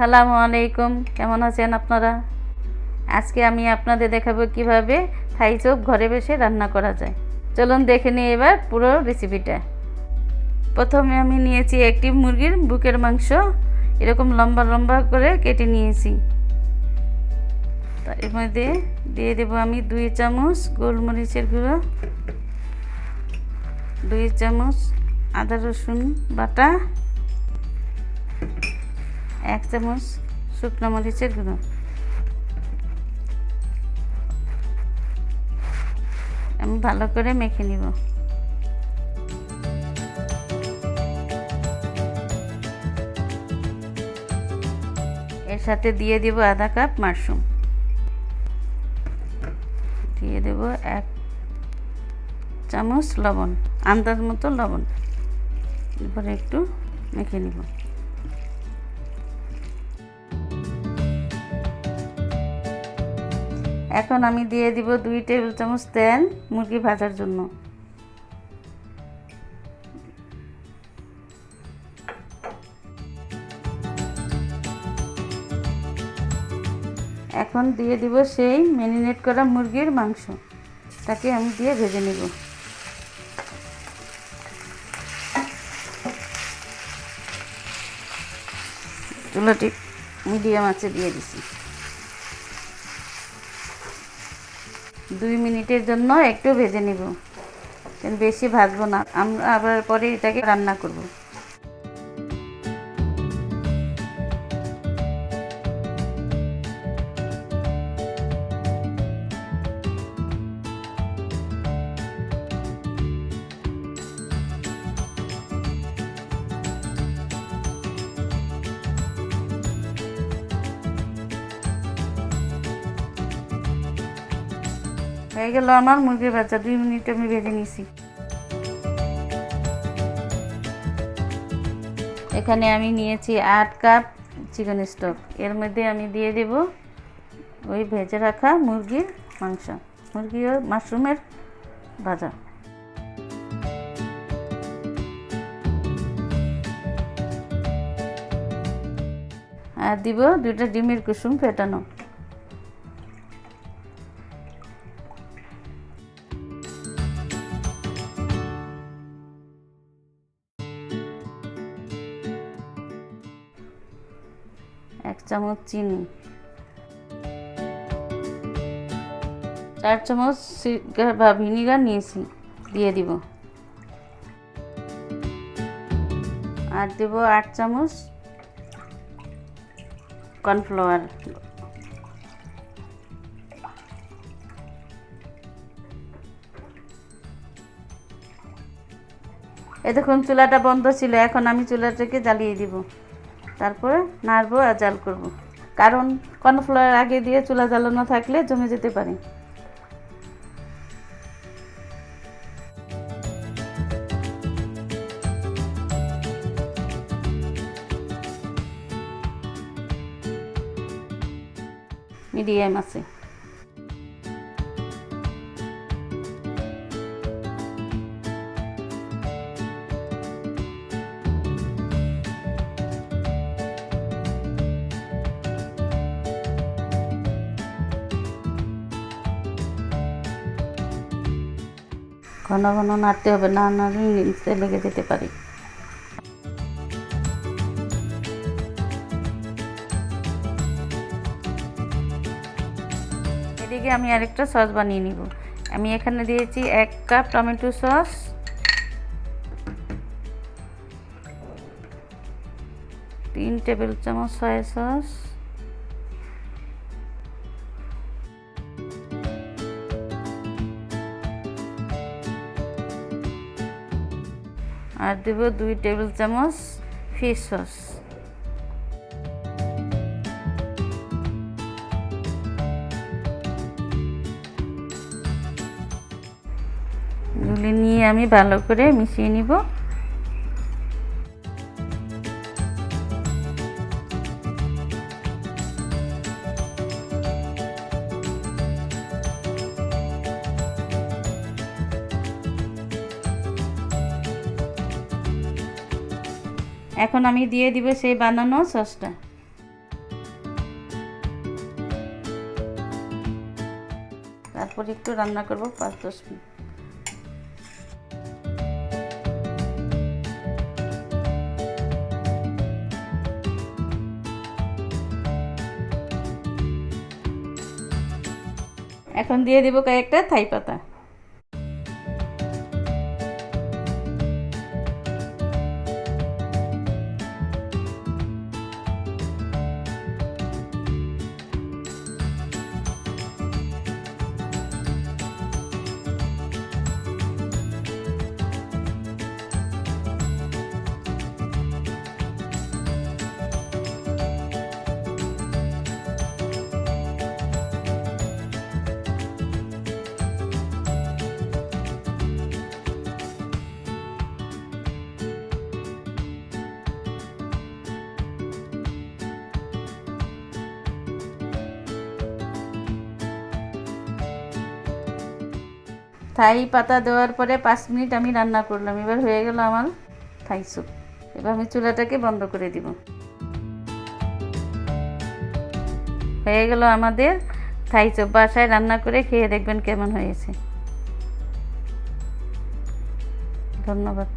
আসসালামু আলাইকুম, কেমন আছেন আপনারা? আজকে আমি আপনাদের দেখাবো কিভাবে থাই চপ ঘরে বসে রান্না করা যায়। চলুন দেখে নিই এবার পুরো রেসিপিটা। প্রথমে আমি নিয়েছি একটি মুরগির বুকের মাংস, এরকম লম্বা লম্বা করে কেটে নিয়েছি। এর মধ্যে দিয়ে দেবো আমি 2 চামচ গোলমরিচের গুঁড়ো, 2 চামচ আদা রসুন বাটা, 1 চামচ শুকনো মরিচের গুঁড়ো। আমি ভালো করে মেখে নিব। এর সাথে দিয়ে দেব আধা কাপ মাশরুম, দিয়ে দেব 1 চামচ লবণ, আন্দাজ মতো লবণ। এরপরে একটু মেখে নিব। এখন আমি দিয়ে দিব 2 টেবিল চামচ তেল মুরগি ভাজার জন্য। এখন দিয়ে দিব সেই ম্যারিনেট করা মুরগির মাংস, তাকে আমি দিয়ে ভেজে নেব। চুলাটি মিডিয়াম আঁচে দিয়ে দিছি। 2 মিনিটের জন্য একটু ভেজে নেব, বেশি ভাজবো না, আমরা আবার পরে এটাকে রান্না করব। হয়ে গেল আমার মুরগির ভাজা, 2 মিনিট আমি ভেজে নিয়েছি। এখানে আমি নিয়েছি 8 কাপ চিকেন স্টক। এর মধ্যে আমি দিয়ে দেব ওই ভেজে রাখা মুরগির মাংস, মুরগি ও মাশরুমের ভাজা। আর দিব 2টা ডিমের কুসুম ফেটানো। এক চামচ চিনি, 4 চামচ ভিনিগার নিয়েছি, দিয়ে দিব। আর দেব 8 চামচ কর্নফ্লাওয়ার। এই দেখুন চুলাটা বন্ধ ছিল, এখন আমি চুলাটাকে জ্বালিয়ে দিব, তারপরে নাড়বো আর জাল করব, কারণ কর্নফ্লাওয়ার আগে দিয়ে চুলা জ্বালানো থাকলে জমে যেতে পারে। মিডিয়াম আছে। ঘন ঘন নাড়তে হবে, না নাড়লে নিচে লেগে যেতে পারে। এদিকে আমি আরেকটা সস বানিয়ে নিব। আমি এখানে দিয়েছি 1 কাপ টমেটো সস, 3 টেবিল চামচ সয়া সস, আর দেব 2 টেবিল চামচ ফিশ সস। এগুলি নিয়ে আমি ভালো করে মিশিয়ে নিব। এখন আমি দিয়ে দিব সেই বানানো সসটা। তারপরে একটু রান্না করব 5-10 মিনিট। এখন দিয়ে দিব কয়েকটা থাই পাতা। থাই পাতা দেওয়ার পরে 5 মিনিট আমি রান্না করলাম। এবার হয়ে গেল আমার থাই স্যুপ। এবার আমি চুলাটাকে বন্ধ করে দিব। হয়ে গেল আমাদের থাই স্যুপ। বাসায় রান্না করে খেয়ে দেখবেন কেমন হয়েছে। ধন্যবাদ।